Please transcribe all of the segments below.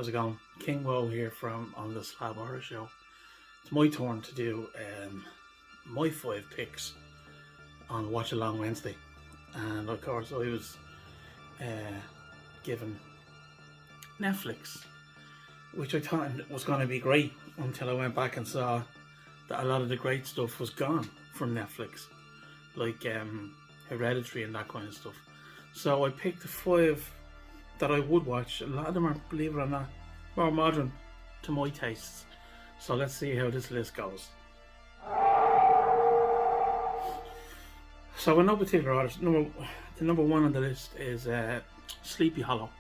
how's it going? KingWoe here from on the Slab Horror Show. It's my turn to do my 5 picks on Watch Along Wednesday, and of course I was given Netflix, which I thought was going to be great until I went back and saw that a lot of the great stuff was gone from Netflix, like Hereditary and that kind of stuff. So I picked the 5 that I would watch. A lot of them are, believe it or not, more modern to my tastes. So let's see how this list goes. So in no particular order, the number 1 on the list is Sleepy Hollow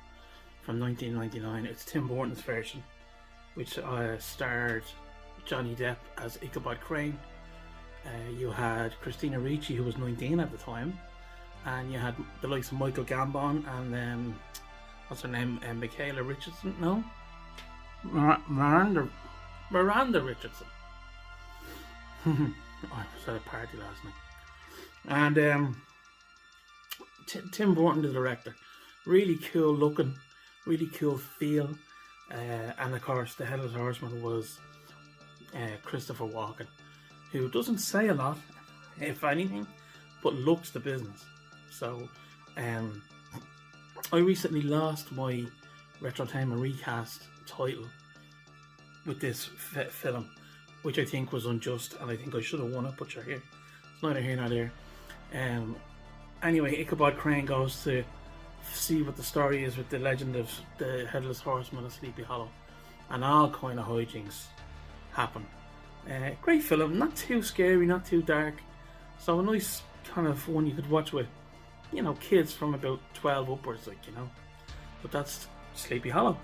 from 1999. It's Tim Burton's version, which starred Johnny Depp as Ichabod Crane. You had Christina Ricci, who was 19 at the time, and you had the likes of Michael Gambon and what's her name, Michaela Richardson? No, Miranda Richardson. I was at a party last night, and Tim Burton, the director, really cool looking, really cool feel, and of course the Headless Horseman was Christopher Walken, who doesn't say a lot, if anything, but looks the business. So I recently lost my Retrotainment Recast title with this film, which I think was unjust, and I think I should have won it, but you're here. It's neither here nor there. Anyway, Ichabod Crane goes to see what the story is with the legend of the Headless Horseman of Sleepy Hollow, and all kind of hijinks happen. Great film, not too scary, not too dark, so a nice kind of one you could watch with, you know, kids from about 12 upwards, like, you know. But that's Sleepy Hollow.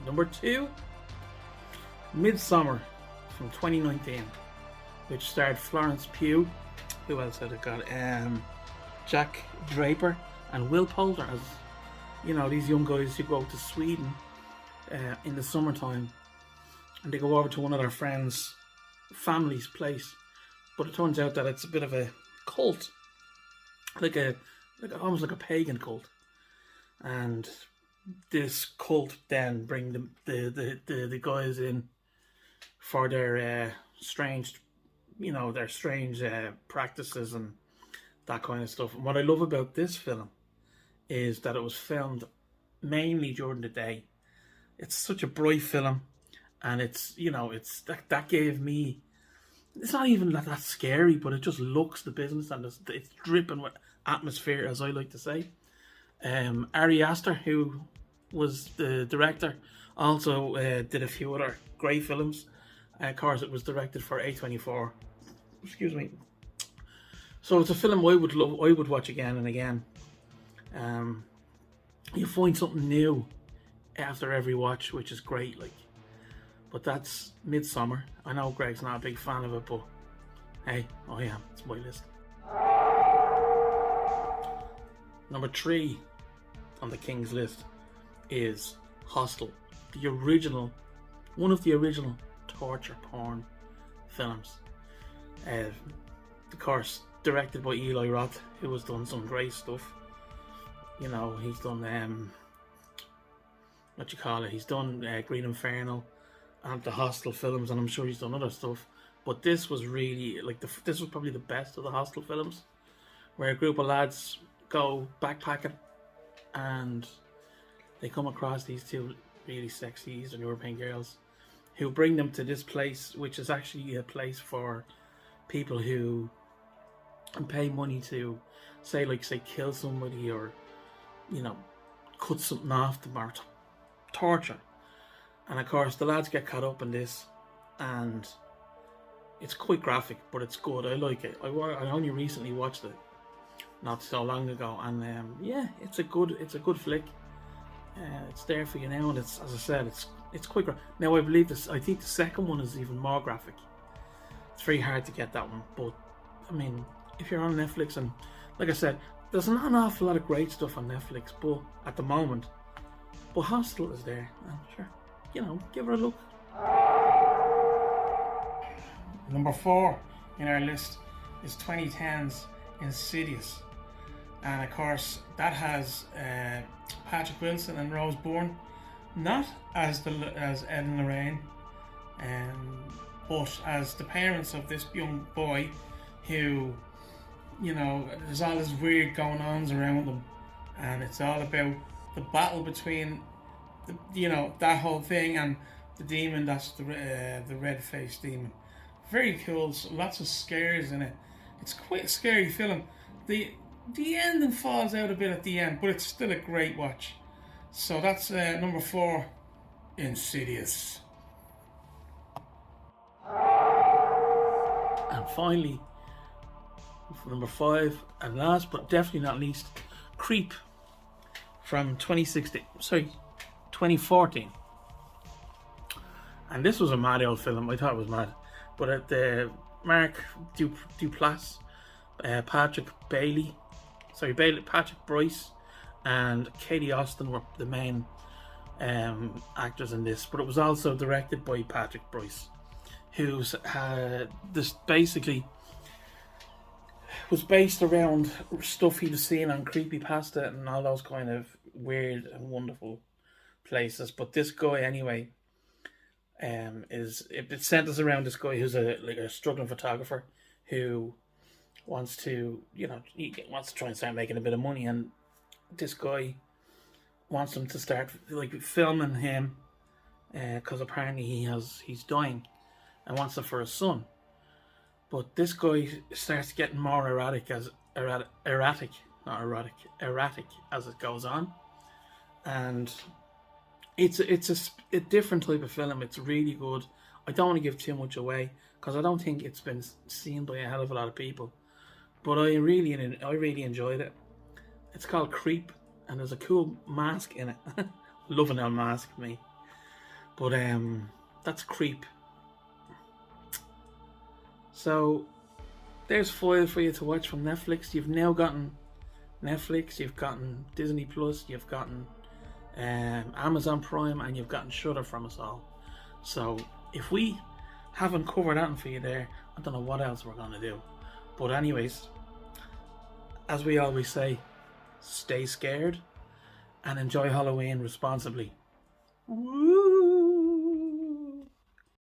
Number 2, Midsummer from 2019, which starred Florence Pugh. Who else had it got? Jack Draper and Will Poulter, as you know, these young guys who go out to Sweden in the summertime, and they go over to one of their friends' family's place. But it turns out that it's a bit of a cult, like almost like a pagan cult, and this cult then bring the guys in for their strange, you know, their strange practices and that kind of stuff. And what I love about this film is that it was filmed mainly during the day. It's such a bright film, and it's, you know, it's that gave me. It's not even that scary, but it just looks the business, and it's dripping with atmosphere, as I like to say. Ari Aster, who was the director, also did a few other great films. Of course, it was directed for A24. Excuse me. So it's a film I would love. I would watch again and again. You find something new after every watch, which is great. Like. But that's Midsummer. I know Greg's not a big fan of it, but hey, I am. It's my list. Number 3 on the King's list is Hostel, the original, one of the original torture porn films. Of course, directed by Eli Roth, who has done some great stuff. You know, he's done he's done Green Inferno and the Hostel films, and I'm sure he's done other stuff. But this was really like this was probably the best of the Hostel films, where a group of lads go backpacking and they come across these 2 really sexy Eastern European girls who bring them to this place, which is actually a place for people who pay money to say kill somebody, or, you know, cut something off them, or torture. And of course the lads get caught up in this, and it's quite graphic, but it's good. I like it. I only recently watched it not so long ago, and yeah, it's a good flick. It's there for you now, and it's, as I said, it's quite graphic. Now I think the second one is even more graphic. It's very hard to get that one, but I mean, if you're on Netflix, and like I said, there's not an awful lot of great stuff on Netflix, but at the moment, but Hostel is there, and sure, you know, give her a look. Number 4 in our list is 2010's Insidious. and of course that has Patrick Wilson and Rose Byrne, not as Ed and Lorraine, but as the parents of this young boy, who, you know, there's all this weird going ons around them, and it's all about the battle between, that whole thing, and the demon that's the red-faced demon. Very cool. So lots of scares in it. It's quite a scary film. The ending falls out a bit at the end, but it's still a great watch. So that's number 4, Insidious. And finally, for number 5, and last but definitely not least, Creep from 2014. And this was a mad old film. I thought it was mad. But at the Mark Duplass, Patrick Bryce, and Katie Austin were the main actors in this. But it was also directed by Patrick Bryce, who's this basically was based around stuff he'd seen on Creepypasta and all those kind of weird and wonderful places. But this guy, anyway, it centers around this guy who's a struggling photographer who wants to try and start making a bit of money, and this guy wants him to start filming him because apparently he's dying and wants it for his son. But this guy starts getting more erratic as it goes on, and it's a different type of film. It's really good. I don't want to give too much away because I don't think it's been seen by a hell of a lot of people, but I really enjoyed it. It's called Creep, and there's a cool mask in it. Loving that mask, me. But that's Creep. So there's 5 for you to watch from Netflix. You've now gotten Netflix, you've gotten Disney Plus, you've gotten Amazon Prime, and you've gotten Shudder from us all. So if we haven't covered that for you there, I don't know what else we're going to do. But anyways, as we always say, stay scared and enjoy Halloween responsibly. Woo!